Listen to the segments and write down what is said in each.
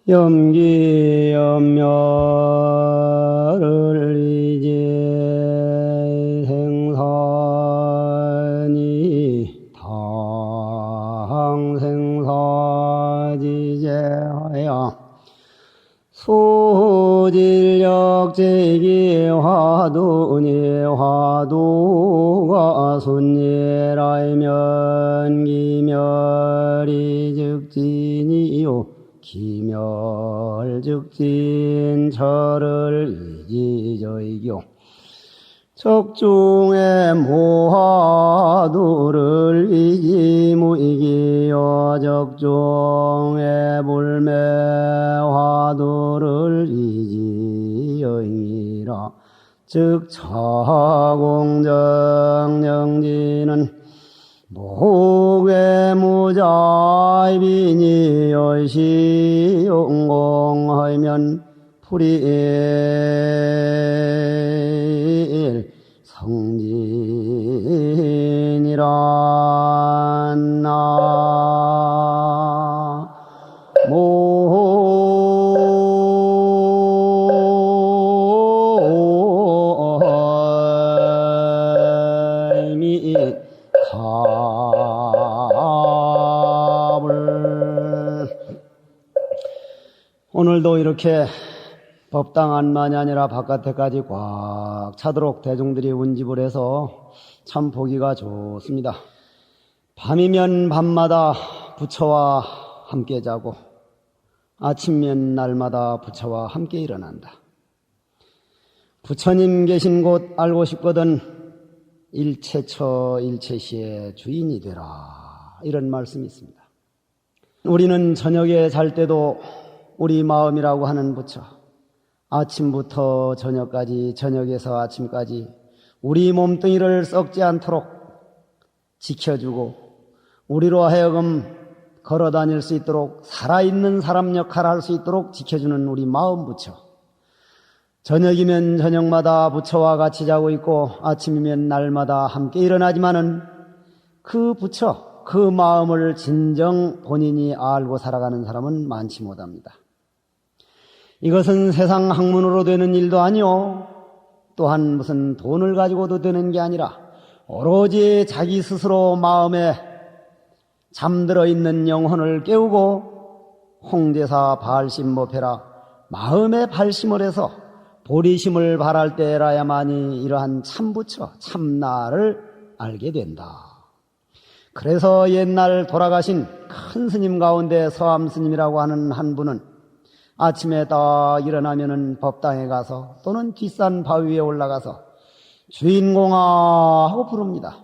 염기 염멸을 이제 생산이 당생사지제하야 소질력 제기 화두니 화두가 순예라이면 기멸이 즉진이요 기멸즉진 철을 이지저이교 적중의 모화두를 이지무이기여 적중의 불매화두를 이지여이라 즉 차공정영지는 목외무자이비니 열시용공하면 불일 성진이라 나모미 오늘도 이렇게 법당 안만이 아니라 바깥에까지 꽉 차도록 대중들이 운집을 해서 참 보기가 좋습니다. 밤이면 밤마다 부처와 함께 자고 아침면 날마다 부처와 함께 일어난다. 부처님 계신 곳 알고 싶거든 일체처 일체시의 주인이 되라, 이런 말씀이 있습니다. 우리는 저녁에 잘 때도 우리 마음이라고 하는 부처, 아침부터 저녁까지, 저녁에서 아침까지 우리 몸뚱이를 썩지 않도록 지켜주고 우리로 하여금 걸어다닐 수 있도록 살아있는 사람 역할을 할 수 있도록 지켜주는 우리 마음 부처. 저녁이면 저녁마다 부처와 같이 자고 있고 아침이면 날마다 함께 일어나지만은 그 부처, 그 마음을 진정 본인이 알고 살아가는 사람은 많지 못합니다. 이것은 세상 학문으로 되는 일도 아니요, 또한 무슨 돈을 가지고도 되는 게 아니라 오로지 자기 스스로 마음에 잠들어 있는 영혼을 깨우고 홍제사 발심법해라, 마음에 발심을 해서 보리심을 발할 때라야만이 이러한 참부처, 참나를 알게 된다. 그래서 옛날 돌아가신 큰 스님 가운데 서암 스님이라고 하는 한 분은 아침에 딱 일어나면은 법당에 가서 또는 뒷산 바위 위에 올라가서 주인공아 하고 부릅니다.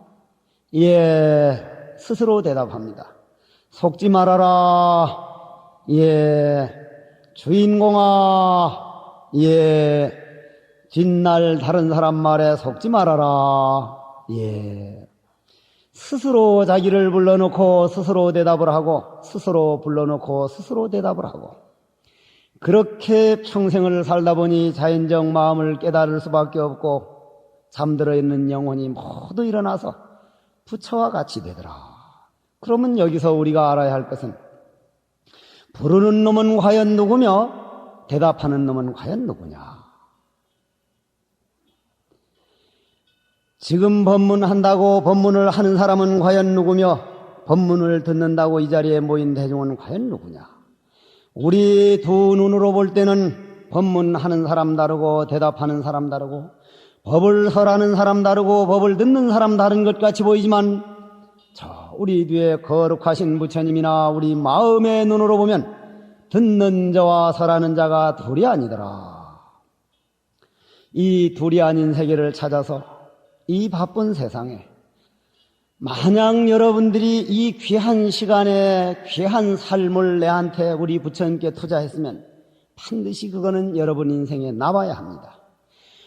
예, 스스로 대답합니다. 속지 말아라. 예, 주인공아. 예, 뒷날 다른 사람 말에 속지 말아라. 예. 스스로 자기를 불러놓고 스스로 대답을 하고 스스로 불러놓고 스스로 대답을 하고 그렇게 평생을 살다 보니 자연적 마음을 깨달을 수밖에 없고 잠들어 있는 영혼이 모두 일어나서 부처와 같이 되더라. 그러면 여기서 우리가 알아야 할 것은 부르는 놈은 과연 누구며 대답하는 놈은 과연 누구냐. 지금 법문한다고 법문을 하는 사람은 과연 누구며 법문을 듣는다고 이 자리에 모인 대중은 과연 누구냐. 우리 두 눈으로 볼 때는 법문하는 사람 다르고 대답하는 사람 다르고 법을 설하는 사람 다르고 법을 듣는 사람 다른 것 같이 보이지만 우리 뒤에 거룩하신 부처님이나 우리 마음의 눈으로 보면 듣는 자와 설하는 자가 둘이 아니더라. 이 둘이 아닌 세계를 찾아서 이 바쁜 세상에 만약 여러분들이 이 귀한 시간에 귀한 삶을 내한테 우리 부처님께 투자했으면 반드시 그거는 여러분 인생에 나와야 합니다.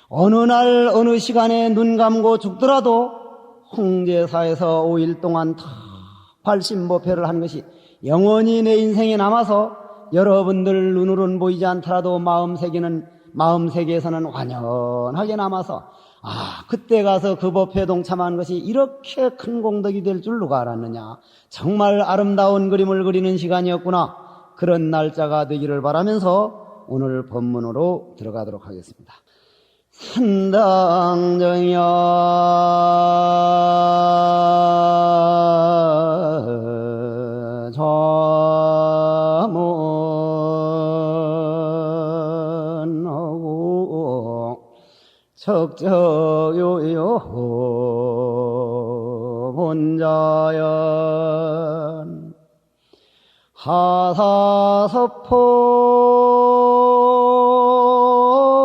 어느 날 어느 시간에 눈 감고 죽더라도 홍제사에서 5일 동안 다 발심법회를 한 것이 영원히 내 인생에 남아서 여러분들 눈으로는 보이지 않더라도 마음세계에서는 완연하게 남아서 그때 가서 그 법회에 동참한 것이 이렇게 큰 공덕이 될 줄 누가 알았느냐. 정말 아름다운 그림을 그리는 시간이었구나. 그런 날짜가 되기를 바라면서 오늘 본문으로 들어가도록 하겠습니다. 산당정야 자문하고 적적요요 본자연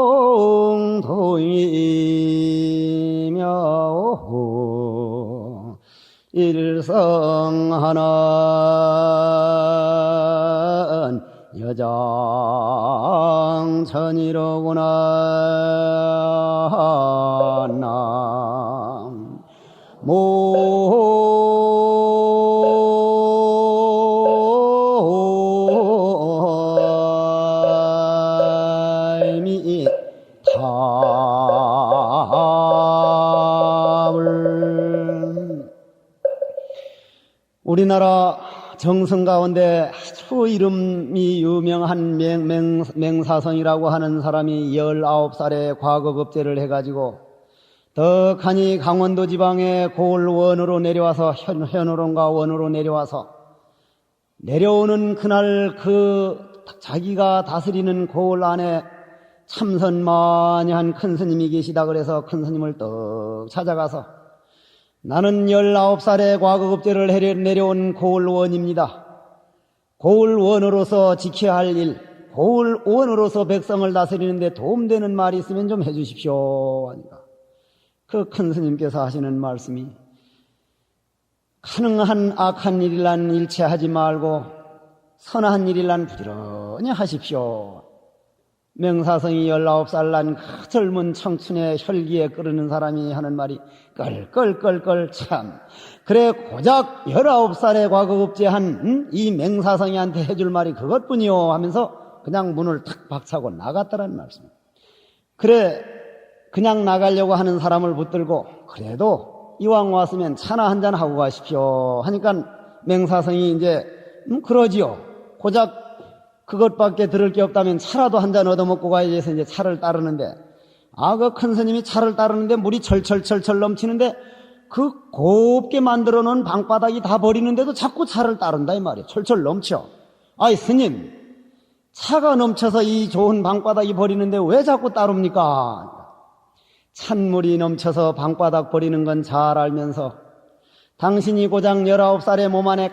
하사서풍 도이며 일성하는 여장천이로구나. 남 우리나라 정성 가운데 아주 이름이 유명한 맹사성이라고 하는 사람이 19살에 과거급제를 해가지고 덕하니 강원도 지방의 고을원으로 내려와서 현으론과 원으로 내려와서 내려오는 그날 그 자기가 다스리는 고을 안에 참선만이한 큰 스님이 계시다 그래서 큰 스님을 떡 찾아가서 나는 19살에 과거급제를 내려온 고을원입니다. 고을원으로서 지켜야 할 일, 고을원으로서 백성을 다스리는데 도움되는 말이 있으면 좀 해주십시오 하니까 그 큰 스님께서 하시는 말씀이 가능한 악한 일이란 일체하지 말고 선한 일이란 부지런히 하십시오. 맹사성이 19살 난 그 젊은 청춘의 혈기에 끓는 사람이 하는 말이 껄껄껄껄 참 그래 고작 19살에 과거급제한 이 맹사성이한테 해줄 말이 그것뿐이요 하면서 그냥 문을 탁 박차고 나갔다는 말씀입니다. 그래 그냥 나가려고 하는 사람을 붙들고 그래도 이왕 왔으면 차나 한잔 하고 가십시오 하니까 맹사성이 이제 그러지요. 고작 그것밖에 들을 게 없다면 차라도 한 잔 얻어먹고 가야지 해서 이제 차를 따르는데 그 큰 스님이 차를 따르는데 물이 철철철철 넘치는데 그 곱게 만들어 놓은 방바닥이 다 버리는데도 자꾸 차를 따른다 이 말이에요. 철철 넘쳐. 아이 스님 차가 넘쳐서 이 좋은 방바닥이 버리는데 왜 자꾸 따릅니까? 찬물이 넘쳐서 방바닥 버리는 건 잘 알면서 당신이 고작 19살의 몸 안에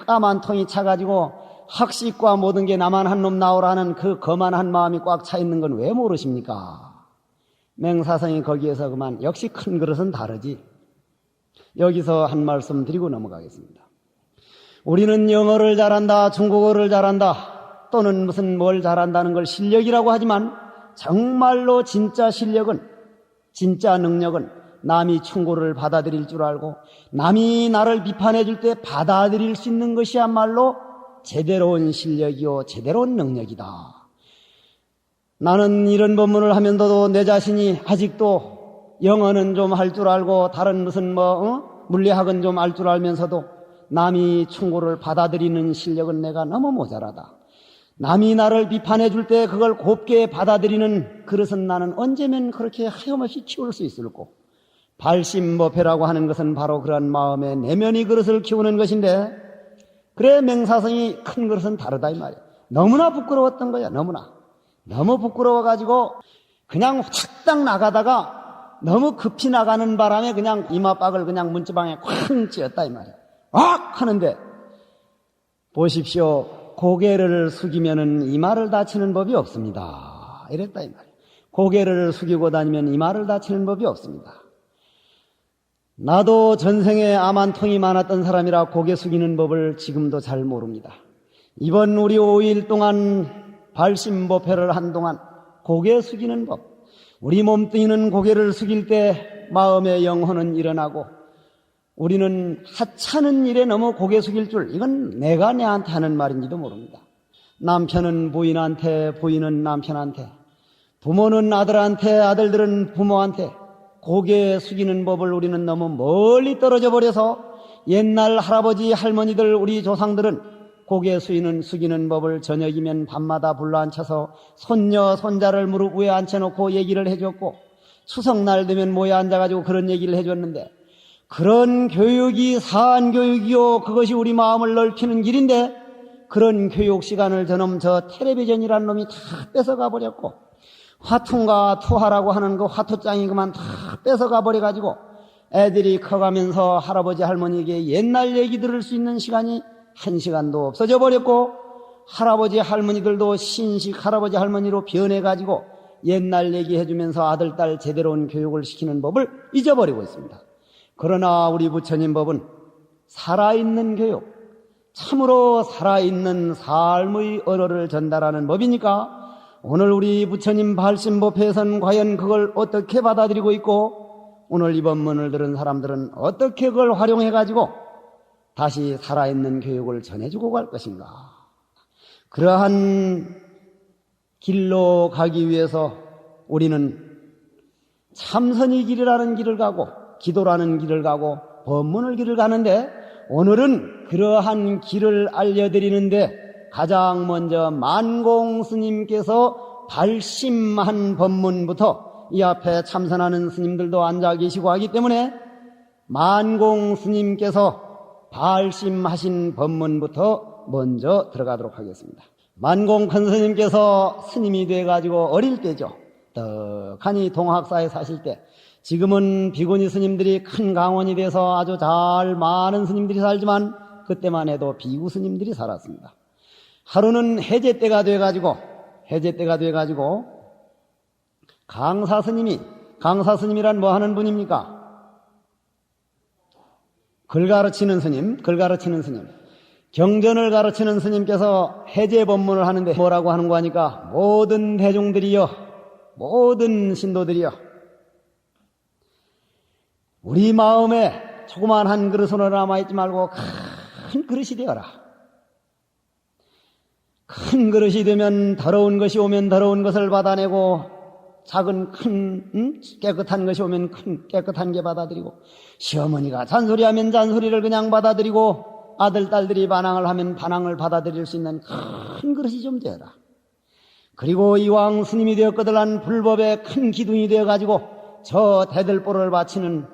가득한 통이 차가지고 학식과 모든 게 나만 한 놈 나오라는 그 거만한 마음이 꽉 차 있는 건 왜 모르십니까? 맹사성이 거기에서 그만 역시 큰 그릇은 다르지. 여기서 한 말씀 드리고 넘어가겠습니다. 우리는 영어를 잘한다, 중국어를 잘한다, 또는 무슨 뭘 잘한다는 걸 실력이라고 하지만 정말로 진짜 실력은, 진짜 능력은 남이 충고를 받아들일 줄 알고 남이 나를 비판해 줄 때 받아들일 수 있는 것이야말로 제대로 온 실력이요 제대로 온 능력이다. 나는 이런 법문을 하면서도 내 자신이 아직도 영어는 좀 할 줄 알고 다른 무슨 물리학은 좀 알 줄 알면서도 남이 충고를 받아들이는 실력은 내가 너무 모자라다. 남이 나를 비판해 줄 때 그걸 곱게 받아들이는 그릇은 나는 언제면 그렇게 하염없이 키울 수 있을꼬. 발심법회라고 하는 것은 바로 그런 마음의 내면의 그릇을 키우는 것인데 그래 맹사성이 큰 그릇은 다르다 이 말이야. 너무나 부끄러웠던 거야. 너무 부끄러워가지고 그냥 착딱 나가다가 너무 급히 나가는 바람에 그냥 이마박을 그냥 문지방에 쾅 찧었다 이 말이야. 악 하는데 보십시오. 고개를 숙이면은 이마를 다치는 법이 없습니다. 이랬다 이 말이야. 고개를 숙이고 다니면 이마를 다치는 법이 없습니다. 나도 전생에 암 한 통이 많았던 사람이라 고개 숙이는 법을 지금도 잘 모릅니다. 이번 우리 5일 동안 발심법회를 한 동안 고개 숙이는 법, 우리 몸뚱이는 고개를 숙일 때 마음의 영혼은 일어나고 우리는 하찮은 일에 너무 고개 숙일 줄, 이건 내가 내한테 하는 말인지도 모릅니다. 남편은 부인한테, 부인은 남편한테, 부모는 아들한테, 아들들은 부모한테 고개 숙이는 법을 우리는 너무 멀리 떨어져 버려서 옛날 할아버지 할머니들 우리 조상들은 고개 숙이는 법을 저녁이면 밤마다 불러앉혀서 손녀 손자를 무릎 위에 앉혀놓고 얘기를 해줬고, 추석날 되면 모여 앉아가지고 그런 얘기를 해줬는데, 그런 교육이 사안교육이요, 그것이 우리 마음을 넓히는 길인데, 그런 교육 시간을 저놈 저 텔레비전이라는 놈이 다 뺏어가 버렸고, 화투인가 투하라고 하는 그 화투장이 그만 다 뺏어가 버려가지고 애들이 커가면서 할아버지 할머니에게 옛날 얘기 들을 수 있는 시간이 한 시간도 없어져 버렸고, 할아버지 할머니들도 신식 할아버지 할머니로 변해가지고 옛날 얘기 해주면서 아들 딸 제대로 온 교육을 시키는 법을 잊어버리고 있습니다. 그러나 우리 부처님 법은 살아있는 교육, 참으로 살아있는 삶의 언어를 전달하는 법이니까 오늘 우리 부처님 발심법회에서는 과연 그걸 어떻게 받아들이고 있고, 오늘 이 법문을 들은 사람들은 어떻게 그걸 활용해가지고 다시 살아있는 교육을 전해주고 갈 것인가. 그러한 길로 가기 위해서 우리는 참선의 길이라는 길을 가고 기도라는 길을 가고 법문을 길을 가는데, 오늘은 그러한 길을 알려드리는데 가장 먼저 만공 스님께서 발심한 법문부터, 이 앞에 참선하는 스님들도 앉아 계시고 하기 때문에 만공 스님께서 발심하신 법문부터 먼저 들어가도록 하겠습니다. 만공 큰 스님께서 스님이 돼가지고 어릴 때죠. 떡하니 동학사에 사실 때, 지금은 비구니 스님들이 큰 강원이 돼서 아주 잘 많은 스님들이 살지만 그때만 해도 비구 스님들이 살았습니다. 하루는 해제 때가 돼가지고 강사 스님이란 뭐 하는 분입니까? 글 가르치는 스님, 경전을 가르치는 스님께서 해제 법문을 하는데 뭐라고 하는 거 하니까, 모든 대중들이여, 모든 신도들이여, 우리 마음에 조그만 한 그릇으로 남아있지 말고 큰 그릇이 되어라. 큰 그릇이 되면 더러운 것이 오면 더러운 것을 받아내고, 작은 깨끗한 것이 오면 깨끗한 게 받아들이고, 시어머니가 잔소리하면 잔소리를 그냥 받아들이고, 아들 딸들이 반항을 하면 반항을 받아들일 수 있는 큰 그릇이 좀 되어라. 그리고 이왕 스님이 되었거든 불법의 큰 기둥이 되어가지고 저 대들보를 바치는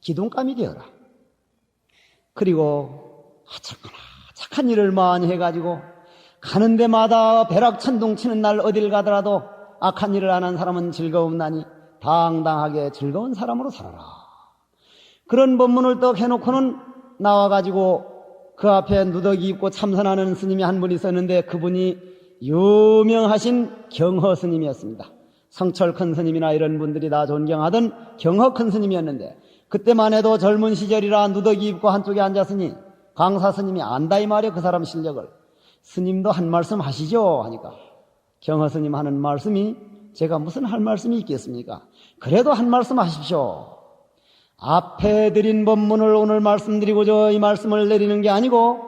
기둥감이 되어라. 그리고 착한 일을 많이 해가지고 가는 데마다 벼락천둥 치는 날 어딜 가더라도 악한 일을 안 한 사람은 즐거움나니 당당하게 즐거운 사람으로 살아라. 그런 법문을 떡 해놓고는 나와가지고 그 앞에 누더기 입고 참선하는 스님이 한 분 있었는데, 그분이 유명하신 경허 스님이었습니다. 성철 큰 스님이나 이런 분들이 다 존경하던 경허 큰 스님이었는데, 그때만 해도 젊은 시절이라 누더기 입고 한쪽에 앉았으니 강사 스님이 안다 이 말이에요. 그 사람 실력을. 스님도 한 말씀 하시죠 하니까, 경허 스님 하는 말씀이 제가 무슨 할 말씀이 있겠습니까? 그래도 한 말씀 하십시오. 앞에 드린 법문을 오늘 말씀드리고자 이 말씀을 내리는 게 아니고,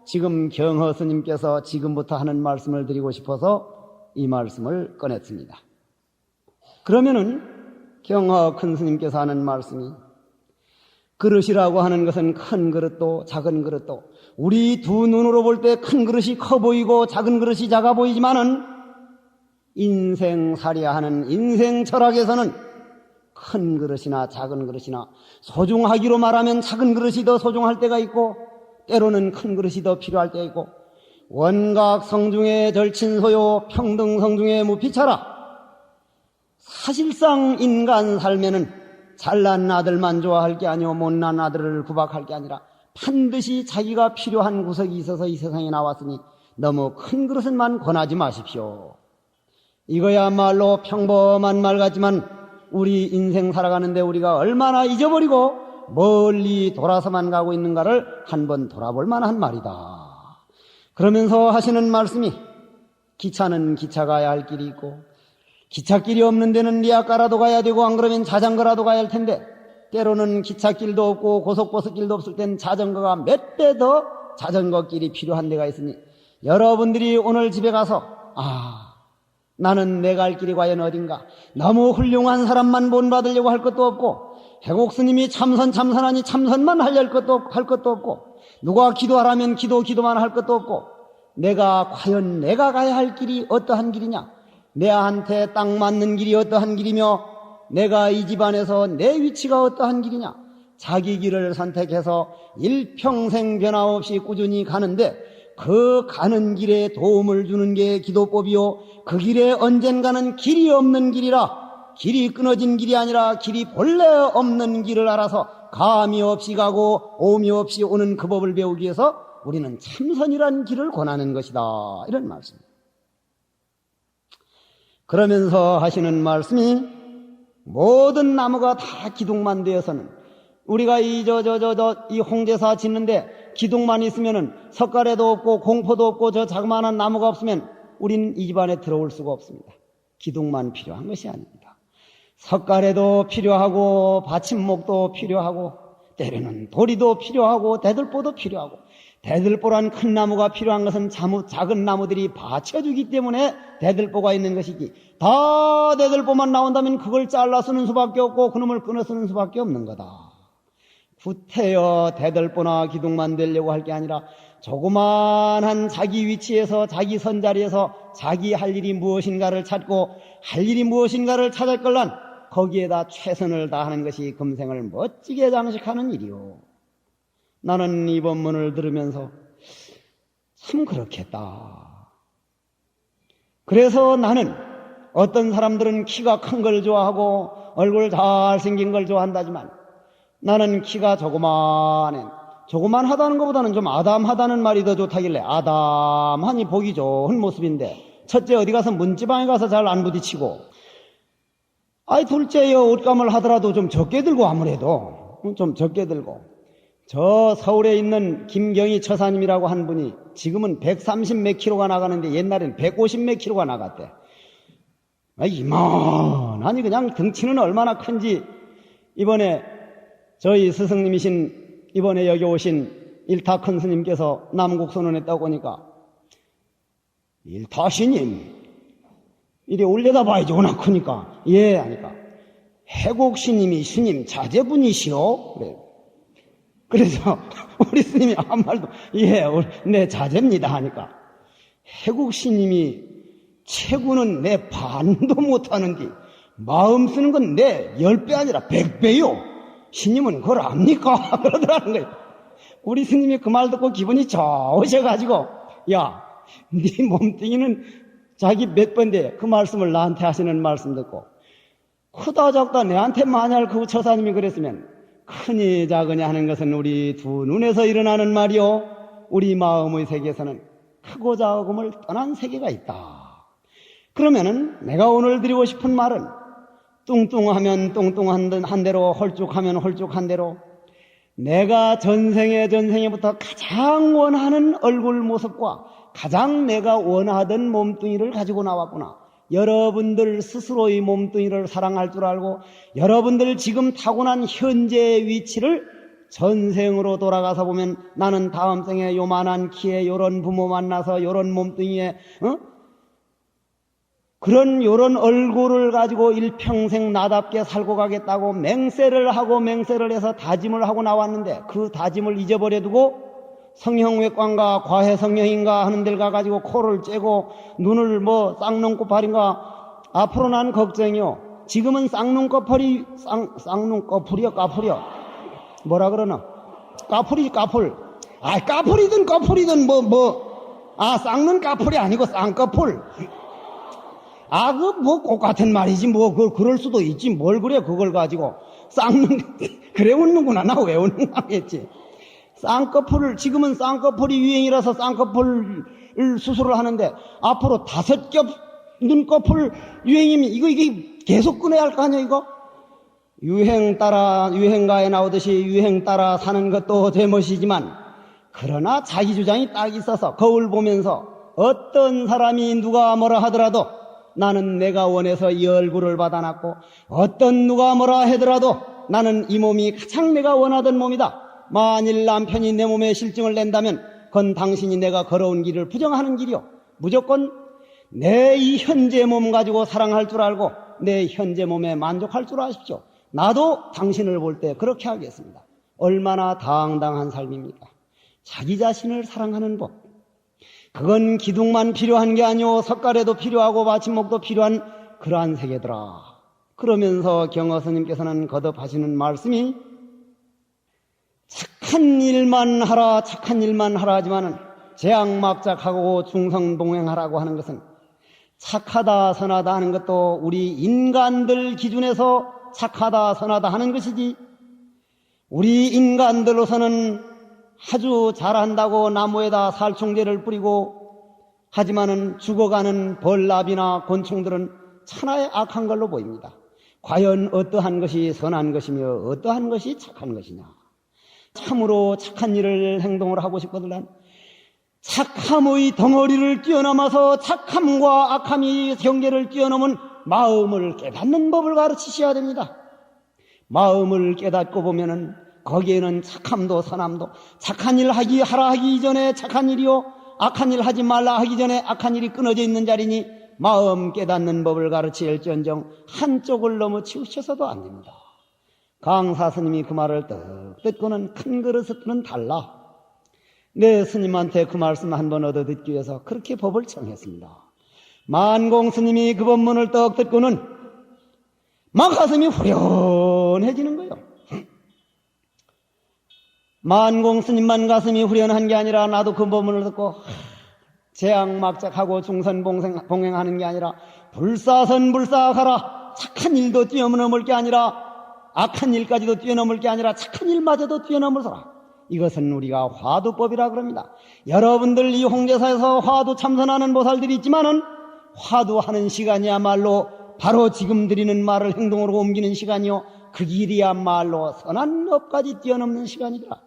지금 경허 스님께서 지금부터 하는 말씀을 드리고 싶어서 이 말씀을 꺼냈습니다. 그러면은 경허 큰 스님께서 하는 말씀이, 그릇이라고 하는 것은 큰 그릇도 작은 그릇도, 우리 두 눈으로 볼 때 큰 그릇이 커 보이고 작은 그릇이 작아 보이지만은 인생살이야 하는 인생 철학에서는 큰 그릇이나 작은 그릇이나 소중하기로 말하면 작은 그릇이 더 소중할 때가 있고, 때로는 큰 그릇이 더 필요할 때가 있고, 원각 성중에 절친소요 평등 성중에 무피차라. 사실상 인간 삶에는 잘난 아들만 좋아할 게 아니오 못난 아들을 구박할 게 아니라 반드시 자기가 필요한 구석이 있어서 이 세상에 나왔으니 너무 큰 그릇은만 권하지 마십시오. 이거야말로 평범한 말 같지만 우리 인생 살아가는데 우리가 얼마나 잊어버리고 멀리 돌아서만 가고 있는가를 한번 돌아볼 만한 말이다. 그러면서 하시는 말씀이, 기차는 기차 가야 할 길이 있고 기찻길이 없는 데는 리아카라도 가야 되고 안 그러면 자전거라도 가야 할 텐데, 때로는 기찻길도 없고 고속버스길도 없을 땐 자전거가 몇 배 더 자전거길이 필요한 데가 있으니, 여러분들이 오늘 집에 가서 나는 내 갈 길이 과연 어딘가, 너무 훌륭한 사람만 본받으려고 할 것도 없고, 해곡스님이 참선하니 참선만 할 것도 없고, 누가 기도하라면 기도만 할 것도 없고 과연 내가 가야 할 길이 어떠한 길이냐, 내한테 딱 맞는 길이 어떠한 길이며 내가 이 집안에서 내 위치가 어떠한 길이냐, 자기 길을 선택해서 일평생 변함없이 꾸준히 가는데 그 가는 길에 도움을 주는 게 기도법이요, 그 길에 언젠가는 길이 없는 길이라, 길이 끊어진 길이 아니라 길이 본래 없는 길을 알아서 감이 없이 가고 오미 없이 오는 그 법을 배우기 위해서 우리는 참선이라는 길을 권하는 것이다, 이런 말씀입니다. 그러면서 하시는 말씀이, 모든 나무가 다 기둥만 되어서는, 우리가 이 홍제사 짓는데 기둥만 있으면은 석가래도 없고 공포도 없고 저 자그마한 나무가 없으면 우린 이 집안에 들어올 수가 없습니다. 기둥만 필요한 것이 아닙니다. 석가래도 필요하고 받침목도 필요하고 때로는 도리도 필요하고 대들보도 필요하고, 대들보란 큰 나무가 필요한 것은 작은 나무들이 받쳐주기 때문에 대들보가 있는 것이지, 다 대들보만 나온다면 그걸 잘라 쓰는 수밖에 없고 그놈을 끊어 쓰는 수밖에 없는 거다. 구태여 대들보나 기둥만 되려고 할 게 아니라 조그만한 자기 위치에서 자기 선자리에서 자기 할 일이 무엇인가를 찾고 할 일이 무엇인가를 찾을 걸란 거기에다 최선을 다하는 것이 금생을 멋지게 장식하는 일이요. 나는 이 법문을 들으면서 참 그렇겠다. 그래서 나는, 어떤 사람들은 키가 큰 걸 좋아하고 얼굴 잘생긴 걸 좋아한다지만 나는 키가 조그만하다는 것보다는 좀 아담하다는 말이 더 좋다길래, 아담하니 보기 좋은 모습인데, 첫째 어디 가서 문지방에 가서 잘 안 부딪히고, 둘째 옷감을 하더라도 좀 적게 들고, 아무래도 좀 적게 들고. 저 서울에 있는 김경희 처사님이라고 한 분이 지금은 130 몇 킬로가 나가는데 옛날엔 150 몇 킬로가 나갔대. 이만하니 그냥 덩치는 얼마나 큰지, 이번에 저희 스승님이신, 이번에 여기 오신 일타 큰 스님께서 남국선언했다고 하니까, 일타 스님 이리 올려다 봐야지, 워낙 크니까. 예 하니까, 해국 스님이 스님 자제분이시오? 그래요. 그래서 우리 스님이 한 말도, 예, 내 자제입니다 하니까, 해국 스님이 체구는 내 반도 못하는데 마음 쓰는 건 내 10배 아니라 100배요. 스님은 그걸 압니까? 그러더라는 거예요. 우리 스님이 그 말 듣고 기분이 좋으셔가지고, 야, 네 몸뚱이는 자기 몇 번데 그 말씀을 나한테 하시는 말씀 듣고, 크다 작다 내한테 만약 그 처사님이 그랬으면, 크니 작으니 하는 것은 우리 두 눈에서 일어나는 말이요, 우리 마음의 세계에서는 크고 작음을 떠난 세계가 있다. 그러면은 내가 오늘 드리고 싶은 말은, 뚱뚱하면 뚱뚱한 대로, 홀쭉하면 홀쭉한 대로, 내가 전생에부터 가장 원하는 얼굴 모습과 가장 내가 원하던 몸뚱이를 가지고 나왔구나. 여러분들 스스로의 몸뚱이를 사랑할 줄 알고, 여러분들 지금 타고난 현재의 위치를 전생으로 돌아가서 보면, 나는 다음 생에 요만한 키에 요런 부모 만나서 요런 몸뚱이에 요런 얼굴을 가지고 일평생 나답게 살고 가겠다고 맹세를 해서 다짐을 하고 나왔는데, 그 다짐을 잊어버려 두고 성형외과인가 과해성형인가 하는 데를 가가지고 코를 째고 눈을 쌍눈꺼풀인가, 앞으로 난 걱정이요. 지금은 쌍눈꺼풀이요 뭐라 그러나, 까풀. 까풀이든 꺼풀이든 쌍눈 까풀이 아니고 쌍꺼풀. 꼭 같은 말이지, 그럴 수도 있지. 뭘 그래, 그걸 가지고. 그래 웃는구나. 나 왜 웃는가 하겠지. 지금은 쌍꺼풀이 유행이라서 쌍꺼풀 수술을 하는데, 앞으로 5겹 눈꺼풀 유행이면, 이게 계속 끊어야 할 거 아니야, 이거? 유행가에 나오듯이 유행 따라 사는 것도 제멋이지만, 그러나 자기 주장이 딱 있어서 거울 보면서 어떤 사람이 누가 뭐라 하더라도 나는 내가 원해서 이 얼굴을 받아놨고, 어떤 누가 뭐라 하더라도 나는 이 몸이 가장 내가 원하던 몸이다. 만일 남편이 내 몸에 실증을 낸다면 그건 당신이 내가 걸어온 길을 부정하는 길이요. 무조건 내 이 현재 몸 가지고 사랑할 줄 알고 내 현재 몸에 만족할 줄 아십시오. 나도 당신을 볼 때 그렇게 하겠습니다. 얼마나 당당한 삶입니까? 자기 자신을 사랑하는 법. 그건 기둥만 필요한 게 아니오 석가래도 필요하고 마침목도 필요한 그러한 세계더라. 그러면서 경허 스님께서는 거듭하시는 말씀이 착한 일만 하라 하지만은 재앙막작하고 중성봉행하라고 하는 것은 착하다 선하다 하는 것도 우리 인간들 기준에서 착하다 선하다 하는 것이지, 우리 인간들로서는 아주 잘한다고 나무에다 살충제를 뿌리고 하지만은 죽어가는 벌나비나 곤충들은 천하의 악한 걸로 보입니다. 과연 어떠한 것이 선한 것이며 어떠한 것이 착한 것이냐. 참으로 착한 일을 행동을 하고 싶거든 착함의 덩어리를 뛰어넘어서 착함과 악함이 경계를 뛰어넘은 마음을 깨닫는 법을 가르치셔야 됩니다. 마음을 깨닫고 보면은 거기에는 착함도 선함도, 착한 일 하라 하기 전에 착한 일이요 악한 일 하지 말라 하기 전에 악한 일이 끊어져 있는 자리니 마음 깨닫는 법을 가르칠지언정 한쪽을 넘어치우셔서도 안 됩니다. 강사 스님이 그 말을 떡 듣고는 큰 그릇은 달라. 내 스님한테 그 말씀 한번 얻어 듣기 위해서 그렇게 법을 청했습니다. 만공 스님이 그 법문을 떡 듣고는 막 가슴이 후련해지는 거예요. 만공 스님만 가슴이 후련한 게 아니라 나도 그 법문을 듣고 재앙막작하고 중선봉행하는 게 아니라 불사선불사하라, 착한 일도 뛰어넘을 게 아니라 악한 일까지도 뛰어넘을 게 아니라 착한 일마저도 뛰어넘어서라. 이것은 우리가 화두법이라 그럽니다. 여러분들 이 홍제사에서 화두 참선하는 보살들이 있지만은 화두하는 시간이야말로 바로 지금 드리는 말을 행동으로 옮기는 시간이요 그 길이야말로 선한 법까지 뛰어넘는 시간이다.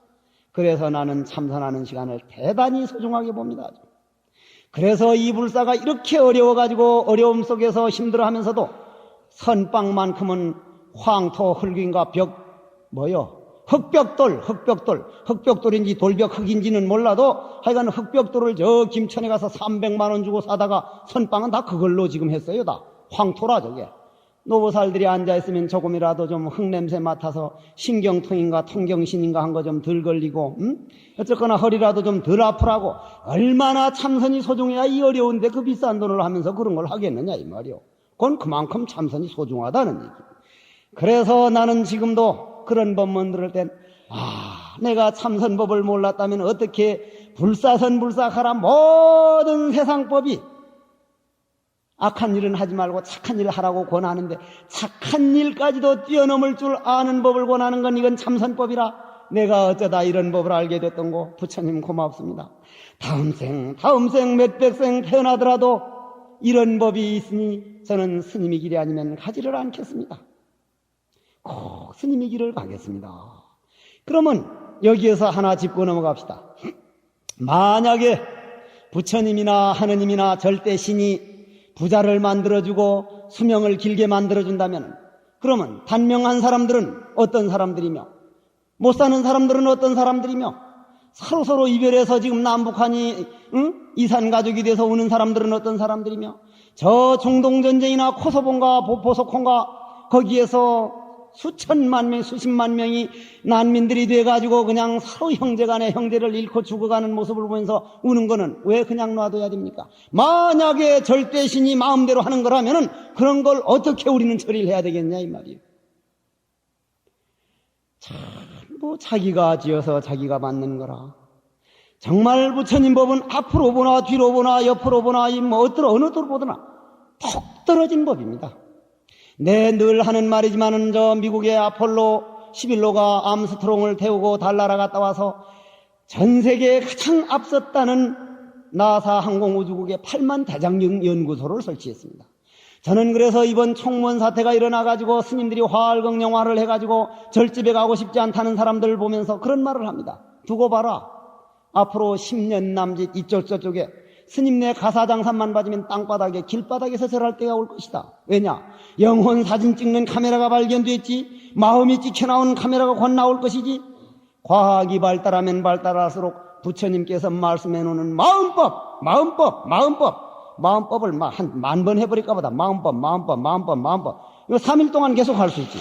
그래서 나는 참선하는 시간을 대단히 소중하게 봅니다. 그래서 이 불사가 이렇게 어려워가지고 어려움 속에서 힘들어하면서도 선빵만큼은 황토 흙인가 흑벽돌인지 돌벽 흙인지는 몰라도 하여간 흑벽돌을 저 김천에 가서 300만 원 주고 사다가 선빵은 다 그걸로 지금 했어요. 다 황토라 저게. 노보살들이 앉아있으면 조금이라도 좀 흙냄새 맡아서 신경통인가 통경신인가 한 거 좀 덜 걸리고 어쨌거나 허리라도 좀 덜 아프라고 얼마나 참선이 소중해야 이 어려운데 그 비싼 돈을 하면서 그런 걸 하겠느냐 이 말이요. 그건 그만큼 참선이 소중하다는 얘기. 그래서 나는 지금도 그런 법문 들을 땐 내가 참선법을 몰랐다면 어떻게 불사선불사하라 모든 세상법이 악한 일은 하지 말고 착한 일을 하라고 권하는데 착한 일까지도 뛰어넘을 줄 아는 법을 권하는 건 이건 참선법이라 내가 어쩌다 이런 법을 알게 됐던 거 부처님 고맙습니다. 다음 생 몇백 생 태어나더라도 이런 법이 있으니 저는 스님의 길이 아니면 가지를 않겠습니다. 꼭 스님의 길을 가겠습니다. 그러면 여기에서 하나 짚고 넘어갑시다. 만약에 부처님이나 하느님이나 절대신이 부자를 만들어주고 수명을 길게 만들어준다면 그러면 단명한 사람들은 어떤 사람들이며 못 사는 사람들은 어떤 사람들이며 서로서로 이별해서 지금 남북한이 이산가족이 돼서 우는 사람들은 어떤 사람들이며 저 중동전쟁이나 코소보인가 보소콘가 거기에서 수천만 명, 수십만 명이 난민들이 돼가지고 그냥 서로 형제간에 형제를 잃고 죽어가는 모습을 보면서 우는 거는 왜 그냥 놔둬야 됩니까? 만약에 절대신이 마음대로 하는 거라면은 그런 걸 어떻게 우리는 처리를 해야 되겠냐 이 말이에요. 참, 자기가 지어서 자기가 만든 거라. 정말 부처님 법은 앞으로 보나 뒤로 보나 옆으로 보나 어느 쪽으로 보더나 톡 떨어진 법입니다. 늘 하는 말이지만은 저 미국의 아폴로 11호가 암스트롱을 태우고 달나라 갔다 와서 전 세계에 가장 앞섰다는 나사 항공우주국의 8만 대장 연구소를 설치했습니다. 저는 그래서 이번 총무원 사태가 일어나가지고 스님들이 화알경영화를 해가지고 절집에 가고 싶지 않다는 사람들을 보면서 그런 말을 합니다. 두고 봐라. 앞으로 10년 남짓 저쪽에 스님네 가사장산만 받으면 땅바닥에 길바닥에서 절할 때가 올 것이다. 왜냐? 영혼 사진 찍는 카메라가 발견됐지 마음이 찍혀나온 카메라가 곧 나올 것이지. 과학이 발달하면 발달할수록 부처님께서 말씀해 놓는 마음법을 한 10,000번 해버릴까 보다. 마음법 이거 3일 동안 계속 할 수 있지.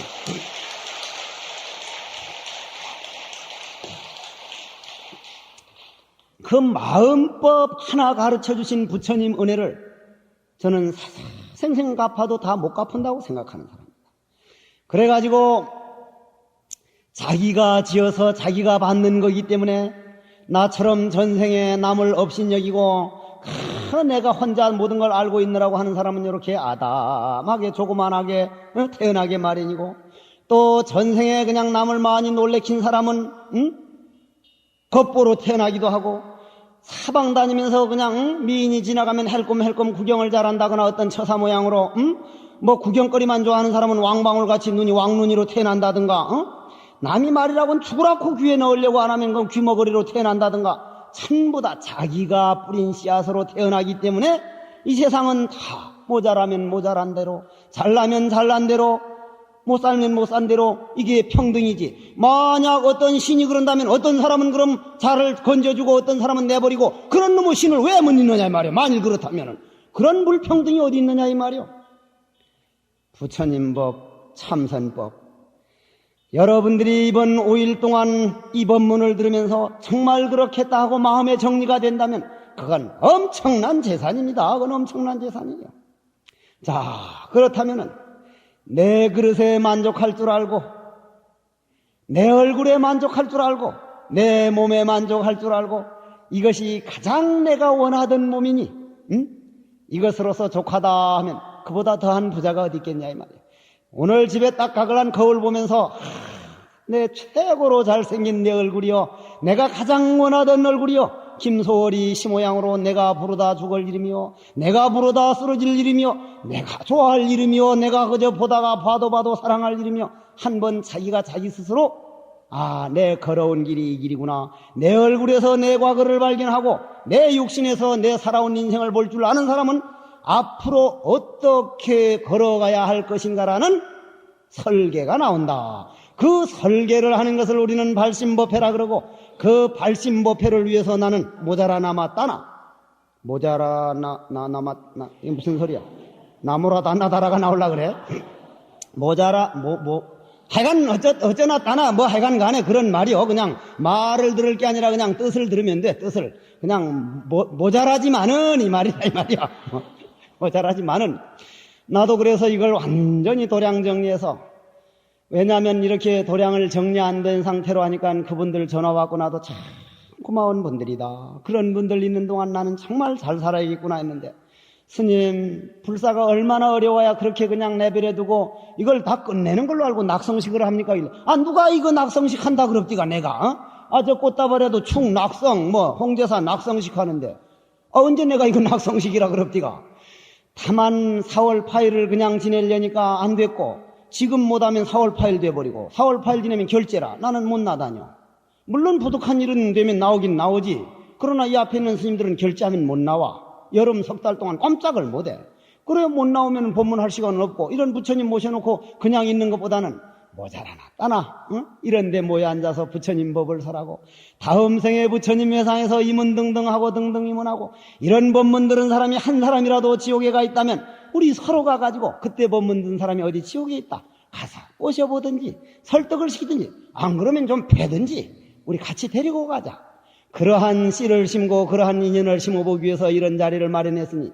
그 마음법 하나 가르쳐 주신 부처님 은혜를 저는 생생 갚아도 다 못 갚은다고 생각하는 사람입니다. 그래가지고 자기가 지어서 자기가 받는 거기 때문에 나처럼 전생에 남을 업신여기고 내가 혼자 모든 걸 알고 있느라고 하는 사람은 이렇게 아담하게 조그만하게 태어나게 마련이고, 또 전생에 그냥 남을 많이 놀래킨 사람은 겉보로 태어나기도 하고, 사방 다니면서 그냥 미인이 지나가면 헬꼼헬꼼 구경을 잘한다거나 어떤 처사 모양으로 뭐 구경거리만 좋아하는 사람은 왕방울같이 눈이 왕눈이로 태어난다든가, 남이 말이라고는 죽으라고 귀에 넣으려고 안 하면 그 귀머거리로 태어난다든가, 전부 다 자기가 뿌린 씨앗으로 태어나기 때문에 이 세상은 다 모자라면 모자란 대로, 잘나면 잘난 대로, 못 살면 못 산 대로 이게 평등이지. 만약 어떤 신이 그런다면 어떤 사람은 그럼 자를 건져주고 어떤 사람은 내버리고, 그런 놈의 신을 왜 못 믿느냐 이 말이야. 만일 그렇다면 그런 불평등이 어디 있느냐 이 말이야. 부처님 법, 참선법, 여러분들이 이번 5일 동안 이 법문을 들으면서 정말 그렇겠다 하고 마음의 정리가 된다면 그건 엄청난 재산입니다. 그건 엄청난 재산이에요. 자, 그렇다면은 내 그릇에 만족할 줄 알고, 내 얼굴에 만족할 줄 알고, 내 몸에 만족할 줄 알고, 이것이 가장 내가 원하던 몸이니 이것으로서 족하다 하면 그보다 더한 부자가 어디 있겠냐 이 말이에요. 오늘 집에 딱 가글한 거울 보면서 내 최고로 잘생긴 내 얼굴이요, 내가 가장 원하던 얼굴이요, 김소월이 시모양으로 내가 부르다 죽을 이름이요, 내가 부르다 쓰러질 이름이요, 내가 좋아할 이름이요, 내가 그저 보다가 봐도 사랑할 이름이요, 한번 자기가 자기 스스로 내 걸어온 길이 이 길이구나, 내 얼굴에서 내 과거를 발견하고 내 육신에서 내 살아온 인생을 볼 줄 아는 사람은 앞으로 어떻게 걸어가야 할 것인가라는 설계가 나온다. 그 설계를 하는 것을 우리는 발심법회라 그러고, 그 발심법회를 위해서 나는 모자라 남았다나, 모자라 남았나, 이게 무슨 소리야? 나무라다 나다라가 나오려 그래? 모자라 하여간 어쩌나 따나 하여간 간에 그런 말이요. 그냥 말을 들을 게 아니라 그냥 뜻을 들으면 돼. 뜻을 그냥 모자라지만은 이 말이야, 이 말이야. 모자라지만은 나도 그래서 이걸 완전히 도량 정리해서, 왜냐하면 이렇게 도량을 정리 안 된 상태로 하니까 그분들 전화 받고 나도 참 고마운 분들이다. 그런 분들 있는 동안 나는 정말 잘 살아야겠구나 했는데, 스님, 불사가 얼마나 어려워야 그렇게 그냥 내버려두고 이걸 다 끝내는 걸로 알고 낙성식을 합니까? 누가 이거 낙성식 한다 그럽디가 내가? 저 꽃다발에도 충 낙성 홍제사 낙성식 하는데 언제 내가 이거 낙성식이라 그럽디가? 다만 4월 8일을 그냥 지내려니까 안 됐고, 지금 못하면 4월 8일 돼버리고, 4월 8일 지내면 결제라. 나는 못 나다녀. 물론 부득한 일은 되면 나오긴 나오지. 그러나 이 앞에 있는 스님들은 결제하면 못 나와. 여름 석 달 동안 꼼짝을 못해. 그래 못 나오면 법문할 시간은 없고, 이런 부처님 모셔놓고 그냥 있는 것보다는 모자라나 따나 이런 데 모여 앉아서 부처님 법을 설하고, 다음 생에 부처님 회상에서 이문등등하고 등등이문하고, 이런 법문 들은 사람이 한 사람이라도 지옥에 가 있다면 우리 서로 가가지고 그때 법문 든 사람이 어디 지옥에 있다 가서 꼬셔보든지 설득을 시키든지, 안 그러면 좀 패든지 우리 같이 데리고 가자. 그러한 씨를 심고 그러한 인연을 심어보기 위해서 이런 자리를 마련했으니,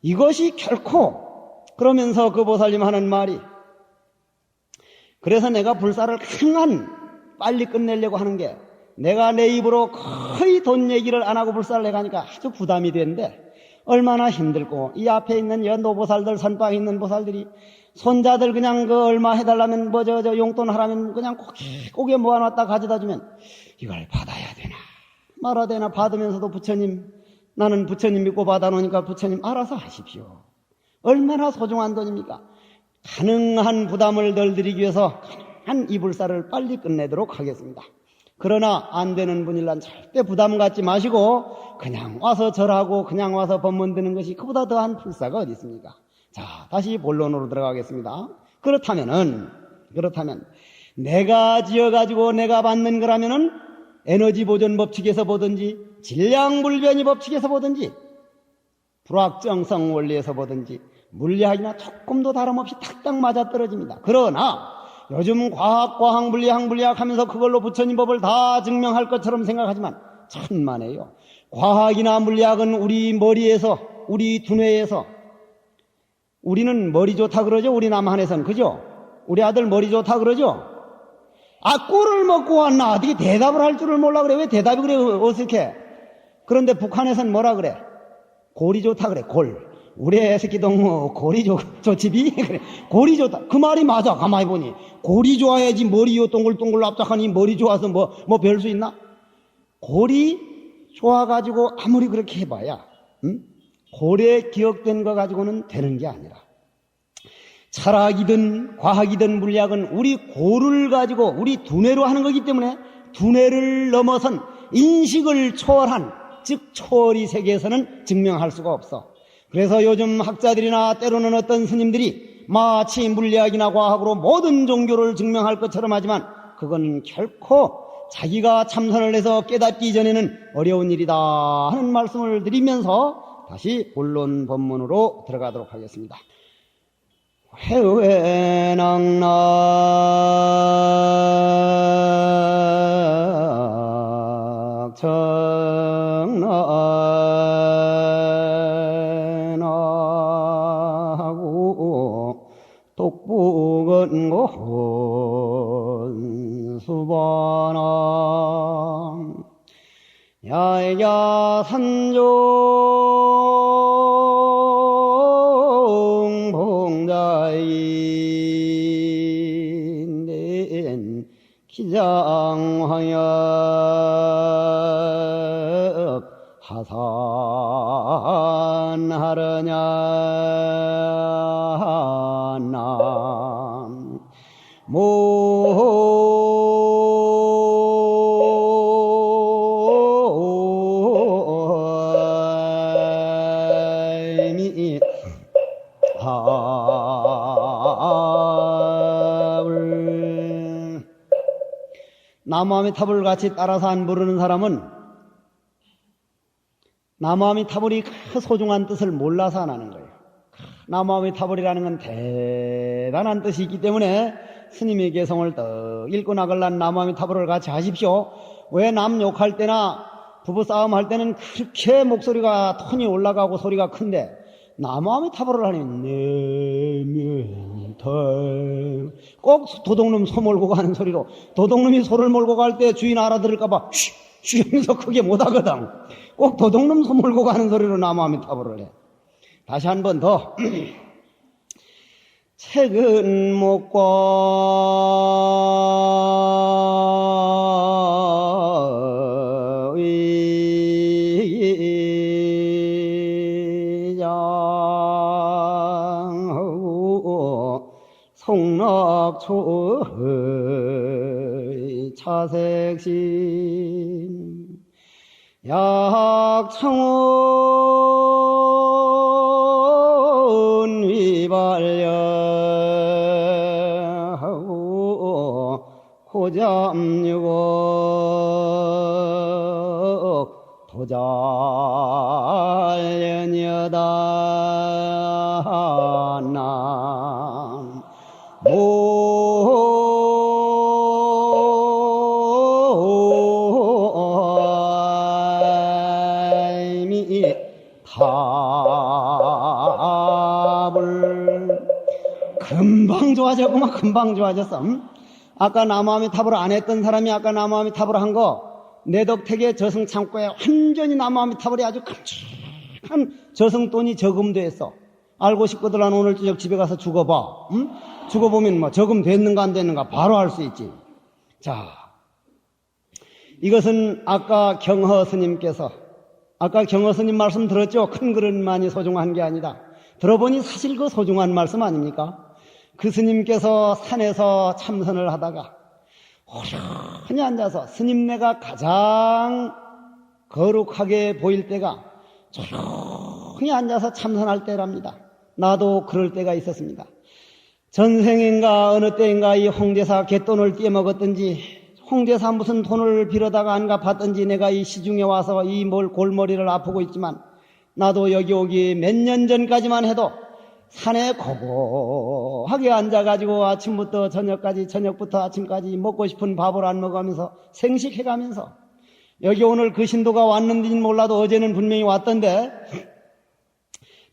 이것이 결코, 그러면서 그 보살님 하는 말이, 그래서 내가 불사를 강한 빨리 끝내려고 하는 게, 내가 내 입으로 거의 돈 얘기를 안 하고 불사를 내가니까 아주 부담이 되는데, 얼마나 힘들고, 이 앞에 있는 연도보살들, 선방에 있는 보살들이 손자들 그냥 그 얼마 해달라면 용돈 하라면 그냥 고개 모아놨다 가져다 주면 이걸 받아야 되나 말아야 되나, 받으면서도 부처님, 나는 부처님 믿고 받아놓으니까 부처님 알아서 하십시오. 얼마나 소중한 돈입니까? 가능한 부담을 덜 드리기 위해서 가능한 이 불사를 빨리 끝내도록 하겠습니다. 그러나 안 되는 분일란 절대 부담 갖지 마시고 그냥 와서 절하고 그냥 와서 법문 듣는 것이 그보다 더한 불사가 어디 있습니까? 자, 다시 본론으로 들어가겠습니다. 그렇다면 내가 지어가지고 내가 받는 거라면은 에너지 보존 법칙에서 보든지, 질량불변이 법칙에서 보든지, 불확정성 원리에서 보든지 물리학이나 조금도 다름없이 탁탁 맞아떨어집니다. 그러나 요즘 과학, 물리학 하면서 그걸로 부처님 법을 다 증명할 것처럼 생각하지만 천만에요. 과학이나 물리학은 우리 머리에서, 우리 두뇌에서, 우리는 머리 좋다 그러죠? 우리 남한에서는. 그죠? 우리 아들 머리 좋다 그러죠? 아, 꿀을 먹고 왔나? 어떻게 대답을 할 줄을 몰라 그래? 왜 대답이 그래? 어색해? 그런데 북한에서는 뭐라 그래? 골이 좋다 그래, 골. 우리 새끼도 뭐, 골이 좋지, 그래. 골이 좋다. 그 말이 맞아, 가만히 보니. 골이 좋아야지 머리요, 동글동글 납작하니 머리 좋아서 뭐 별 수 있나? 골이 좋아가지고 아무리 그렇게 해봐야, 골에 기억된 거 가지고는 되는 게 아니라, 철학이든 과학이든 물리학은 우리 골을 가지고 우리 두뇌로 하는 거기 때문에 두뇌를 넘어선 인식을 초월한, 즉 초월이 세계에서는 증명할 수가 없어. 그래서 요즘 학자들이나 때로는 어떤 스님들이 마치 물리학이나 과학으로 모든 종교를 증명할 것처럼 하지만 그건 결코 자기가 참선을 해서 깨닫기 전에는 어려운 일이다 하는 말씀을 드리면서 다시 본론 법문으로 들어가도록 하겠습니다. 회외낭락 정나하고 독부건곤 수반함 야야산종 봉자인 기장황역 하산하려냐 남 모임이 합을 나무아미타불 같이 따라서 안 부르는 사람은 나무아미타불이 그 소중한 뜻을 몰라서 안 하는 거예요. 나무아미타불이라는 건 대단한 뜻이 있기 때문에 스님의 개성을 떡 읽고 나갈란 나무아미타불을 같이 하십시오. 왜 남 욕할 때나 부부싸움 할 때는 그렇게 목소리가 톤이 올라가고 소리가 큰데 나무아미타불을 하니 꼭 도둑놈 소 몰고 가는 소리로, 도둑놈이 소를 몰고 갈 때 주인 알아들을까봐 쉬 하면서 크게 못하거든. 꼭 도둑놈 소 몰고 가는 소리로 나무아미타불을 해. 다시 한 번 더. 책은 목과 의장하고 송락초의 차색신 약창원 위발려하고 고잠유곡 도잘연여다 남 모임이 탑을 금방 좋아졌구만. 금방 좋아졌어. 아까 나무아미타불을 안 했던 사람이 아까 나무아미타불을 한 거 내 덕택의 저승창고에 완전히 나무아미타불이 아주 큼직한 저승돈이 저금됐어. 알고 싶거든. 난 오늘 저녁 집에 가서 죽어봐. 죽어보면 뭐 저금됐는가 안 됐는가 바로 알 수 있지. 자, 이것은 아까 경허 스님께서, 아까 경허 스님 말씀 들었죠? 큰 그릇만이 소중한 게 아니다. 들어보니 사실 그 소중한 말씀 아닙니까? 그 스님께서 산에서 참선을 하다가 호련히 앉아서 스님네가 가장 거룩하게 보일 때가 조용히 앉아서 참선할 때랍니다. 나도 그럴 때가 있었습니다. 전생인가 어느 때인가 이 홍대사 갯돈을 떼먹었든지 홍대사 무슨 돈을 빌어다가 안 갚았든지 내가 이 시중에 와서 이 골머리를 아프고 있지만 나도 여기 오기 몇 년 전까지만 해도 산에 고고하게 앉아가지고 아침부터 저녁까지, 저녁부터 아침까지 먹고 싶은 밥을 안 먹으면서 생식해가면서 여기 오늘 그 신도가 왔는지는 몰라도 어제는 분명히 왔던데,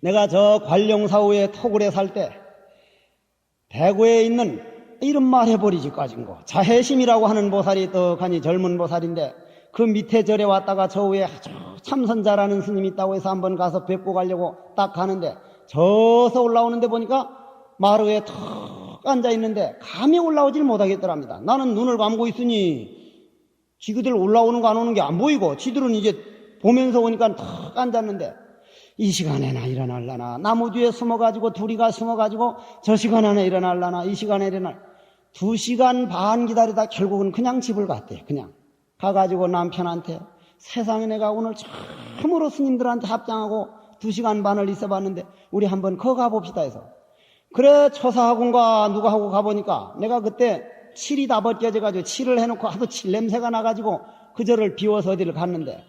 내가 저 관룡사후에 토굴에 살 때 대구에 있는 이름 말해버리지 까진 거 자해심이라고 하는 보살이 떡하니 젊은 보살인데, 그 밑에 절에 왔다가 저 위에 아주 참선자라는 스님이 있다고 해서 한번 가서 뵙고 가려고 딱 가는데, 저서 올라오는데 보니까 마루에 턱 앉아있는데 감이 올라오질 못하겠더랍니다. 나는 눈을 감고 있으니 지그들 올라오는 거 안 오는 게 안 보이고, 지들은 이제 보면서 오니까 턱 앉았는데, 이 시간에나 일어날라나, 나무 뒤에 숨어가지고 둘이가 숨어가지고 저 시간에나 일어날라나, 이 시간에 일어날. 2시간 반 기다리다 결국은 그냥 집을 갔대. 그냥 가가지고 남편한테, 세상에 내가 오늘 처음으로 스님들한테 합장하고 2시간 반을 있어봤는데 우리 한번 거 가봅시다 해서, 그래 초사학원과 누가 하고 가보니까 내가 그때 칠이 다 벗겨져가지고 칠을 해놓고 하도 칠 냄새가 나가지고 그 절을 비워서 어디를 갔는데,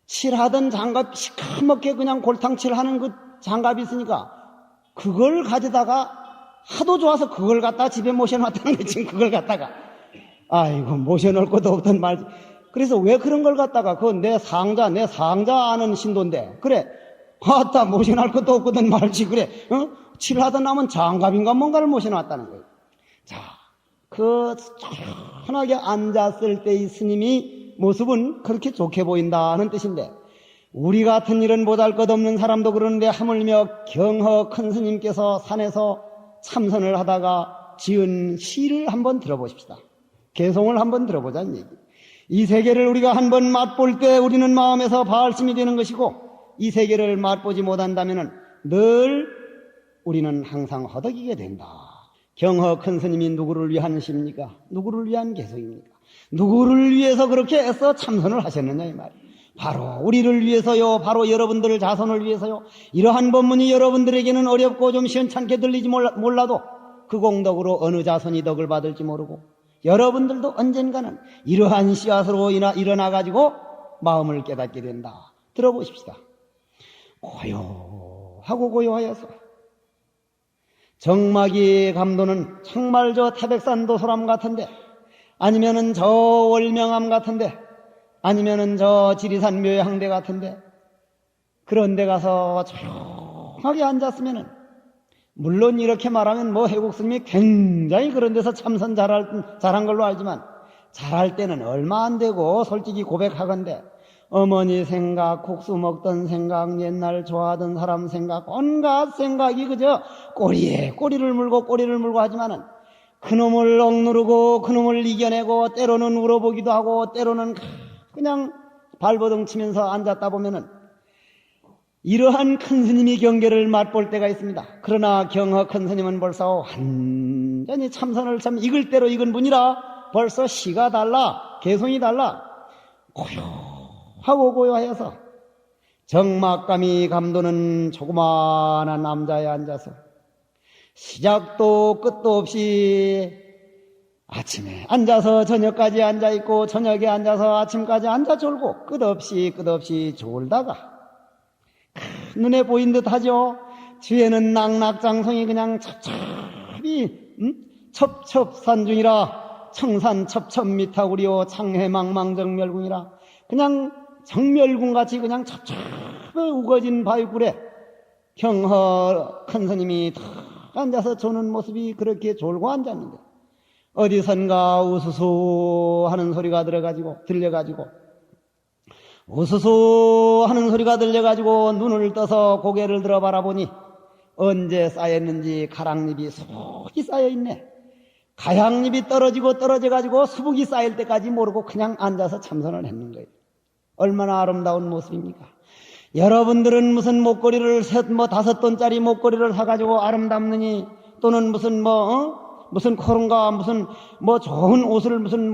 칠하던 장갑 시커멓게 그냥 골탕칠 하는 그 장갑이 있으니까 그걸 가져다가 하도 좋아서 그걸 갖다가 집에 모셔놨다는 거지. 그걸 갖다가 아이고 모셔놓을 것도 없던 말지. 그래서 왜 그런 걸 갖다가, 그건 내 상자 아는 신도인데, 그래 아따 모셔놓을 것도 없거든 말지. 그래 칠하던 남은 장갑인가 뭔가를 모셔놨다는 거예요. 자, 그 편하게 앉았을 때의 스님이 모습은 그렇게 좋게 보인다는 뜻인데, 우리 같은 일은 보잘것없는 사람도 그러는데 하물며 경허 큰 스님께서 산에서 참선을 하다가 지은 시를 한번 들어보십시다. 개송을 한번 들어보자는 얘기. 이 세계를 우리가 한번 맛볼 때 우리는 마음에서 발심이 되는 것이고, 이 세계를 맛보지 못한다면 늘 우리는 항상 허덕이게 된다. 경허 큰 스님이 누구를 위한 시입니까? 누구를 위한 개송입니까? 누구를 위해서 그렇게 애써 참선을 하셨느냐 이 말이에요. 바로 우리를 위해서요. 바로 여러분들 자손을 위해서요. 이러한 법문이 여러분들에게는 어렵고 좀 시원찮게 들리지 몰라도 그 공덕으로 어느 자손이 덕을 받을지 모르고, 여러분들도 언젠가는 이러한 씨앗으로 일어나가지고 마음을 깨닫게 된다. 들어보십시다. 고요하고 고요하여서 정막이 감도는 정말 저 태백산 도소람 같은데, 아니면은 저 월명암 같은데, 아니면은 저 지리산 묘향대 같은데, 그런 데 가서 조용하게 앉았으면은, 물론 이렇게 말하면 뭐 해국스님이 굉장히 그런 데서 참선 잘한 걸로 알지만, 잘할 때는 얼마 안 되고 솔직히 고백하건대 어머니 생각, 국수 먹던 생각, 옛날 좋아하던 사람 생각, 온갖 생각이 그저 꼬리에 꼬리를 물고 하지만은 그놈을 억누르고 그놈을 이겨내고, 때로는 울어보기도 하고 때로는 그냥 발버둥 치면서 앉았다 보면은 이러한 큰 스님이 경계를 맛볼 때가 있습니다. 그러나 경허 큰 스님은 벌써 완전히 참선을 참 익을 대로 익은 분이라 벌써 시가 달라, 개성이 달라. 고요하고 고요하여서 정막감이 감도는 조그마한 남자에 앉아서 시작도 끝도 없이 아침에 앉아서 저녁까지 앉아있고, 저녁에 앉아서 아침까지 앉아 졸고, 끝없이 졸다가 눈에 보인 듯 하죠. 뒤에는 낙낙장성이 그냥 첩첩산중이라 청산 첩첩미타구리요 창해망망정멸궁이라, 그냥 정멸궁같이 그냥 첩첩 우거진 바위굴에 경허 큰 스님이 탁 앉아서 조는 모습이 그렇게 졸고 앉았는데, 어디선가 우수수 하는 소리가 들려가지고 우수수 하는 소리가 들려가지고 눈을 떠서 고개를 들어 바라보니 언제 쌓였는지 가랑잎이 수북이 쌓여있네. 가양잎이 떨어져가지고 수북이 쌓일 때까지 모르고 그냥 앉아서 참선을 했는 거예요. 얼마나 아름다운 모습입니까? 여러분들은 무슨 목걸이를 5돈짜리 목걸이를 사가지고 아름답느니, 또는 무슨 무슨 코른가 무슨 좋은 옷을 무슨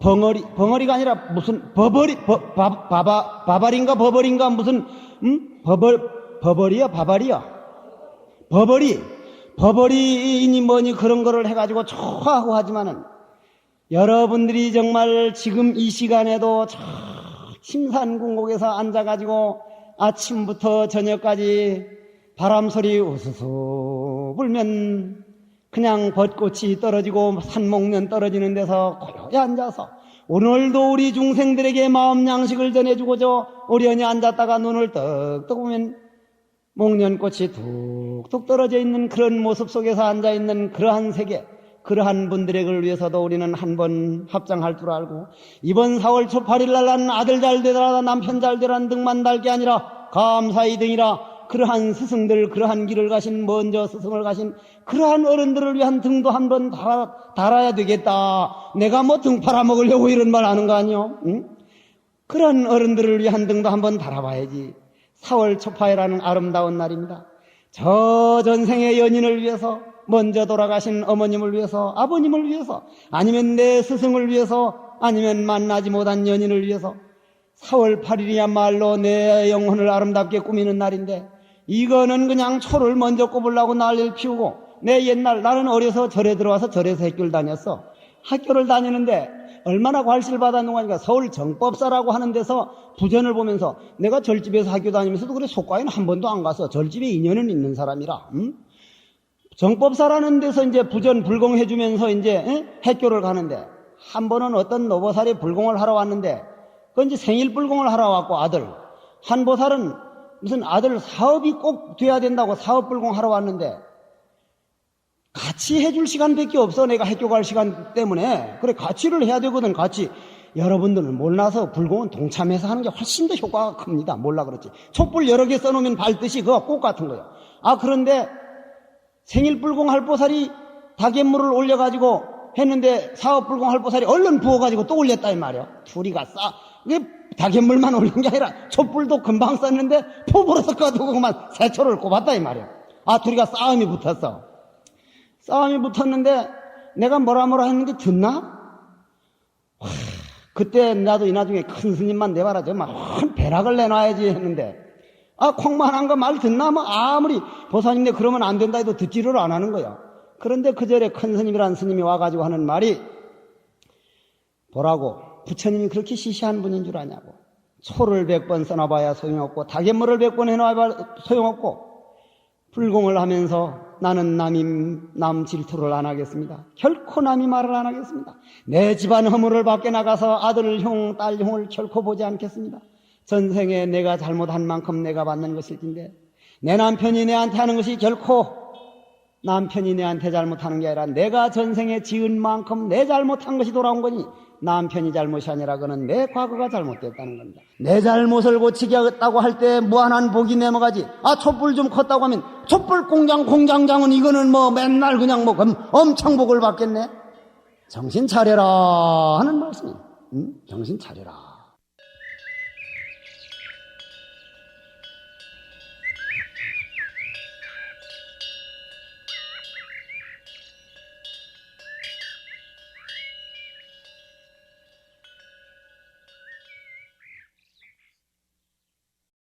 벙어리가 아니라 무슨 바바린가 버버린가 무슨 버버리니 뭐니 그런 거를 해가지고 좋아하고 하지만은, 여러분들이 정말 지금 이 시간에도 저 침산궁곡에서 앉아가지고 아침부터 저녁까지 바람소리 우수수 불면 그냥 벚꽃이 떨어지고 산목련 떨어지는 데서 고요히 앉아서 오늘도 우리 중생들에게 마음 양식을 전해주고자 오련히 앉았다가 눈을 떡떡 보면 목련꽃이 툭툭 떨어져 있는 그런 모습 속에서 앉아있는 그러한 세계, 그러한 분들을 위해서도 우리는 한번 합장할 줄 알고 이번 4월 초 8일 날 나는 아들 잘 되더라 남편 잘 되라는 등만 달 게 아니라 감사히 등이라 그러한 스승들, 그러한 길을 가신 먼저 스승을 가신 그러한 어른들을 위한 등도 한번 달아야 되겠다. 내가 뭐 등 팔아먹으려고 이런 말 하는 거 아니요? 응? 그런 어른들을 위한 등도 한번 달아봐야지. 4월 초파이라는 아름다운 날입니다. 저 전생의 연인을 위해서, 먼저 돌아가신 어머님을 위해서, 아버님을 위해서, 아니면 내 스승을 위해서, 아니면 만나지 못한 연인을 위해서 4월 8일이야말로 내 영혼을 아름답게 꾸미는 날인데 이거는 그냥 초를 먼저 꼽으려고 난리를 피우고 내 옛날 나는 어려서 절에 들어와서 절에서 학교를 다녔어. 학교를 다니는데 얼마나 괄시를 받았는가 하니까 서울 정법사라고 하는 데서 부전을 보면서 내가 절집에서 학교 다니면서도 그래 속과에는 한 번도 안 가서 절집에 인연은 있는 사람이라 정법사라는 데서 이제 부전 불공해 주면서 이제 학교를 가는데 한 번은 어떤 노보살이 불공을 하러 왔는데 그 이제 생일 불공을 하러 왔고 아들 한 보살은 무슨 아들 사업이 꼭 돼야 된다고 사업 불공 하러 왔는데 같이 해줄 시간밖에 없어. 내가 학교 갈 시간 때문에. 그래 같이를 해야 되거든. 같이. 여러분들은 몰라서 불공은 동참해서 하는 게 훨씬 더 효과가 큽니다. 몰라 그렇지. 촛불 여러 개 써놓으면 밝듯이 그거 꽃 같은 거예요. 아 그런데 생일 불공 할 보살이 다갯물을 올려가지고 했는데 사업 불공 할 보살이 얼른 부어가지고 또 올렸다 이 말이야. 둘이가 이게 다갯물만 올린 게 아니라 촛불도 금방 썼는데 포부로서 꺼두고 그만 새초를 꼽았다 이 말이야. 아 둘이가 싸움이 붙었어. 싸움이 붙었는데 내가 뭐라 했는데 듣나? 그때 나도 이 나중에 큰 스님만 내봐라 정말 배락을 내놔야지 했는데 아 콩만한 거 말 듣나? 뭐 아무리 보살님네 그러면 안 된다 해도 듣지를 안 하는 거야. 그런데 그 절에 큰 스님이라는 스님이 와가지고 하는 말이 보라고 부처님이 그렇게 시시한 분인 줄 아냐고. 초를 100번 써놔봐야 소용없고 다갯물을 100번 해놔봐야 소용없고 불공을 하면서 나는 남 질투를 안 하겠습니다. 결코 남이 말을 안 하겠습니다. 내 집안 허물을 밖에 나가서 아들 형, 딸 형을 결코 보지 않겠습니다. 전생에 내가 잘못한 만큼 내가 받는 것일 텐데 내 남편이 내한테 하는 것이 결코 남편이 내한테 잘못하는 게 아니라 내가 전생에 지은 만큼 내 잘못한 것이 돌아온 거니 남편이 잘못이 아니라 그는 내 과거가 잘못됐다는 겁니다. 내 잘못을 고치겠다고 할 때 무한한 복이 내모가지. 아 촛불 좀 컸다고 하면 촛불 공장장은 이거는 뭐 맨날 그냥 뭐 엄청 복을 받겠네. 정신 차려라 하는 말씀이에요. 정신 차려라.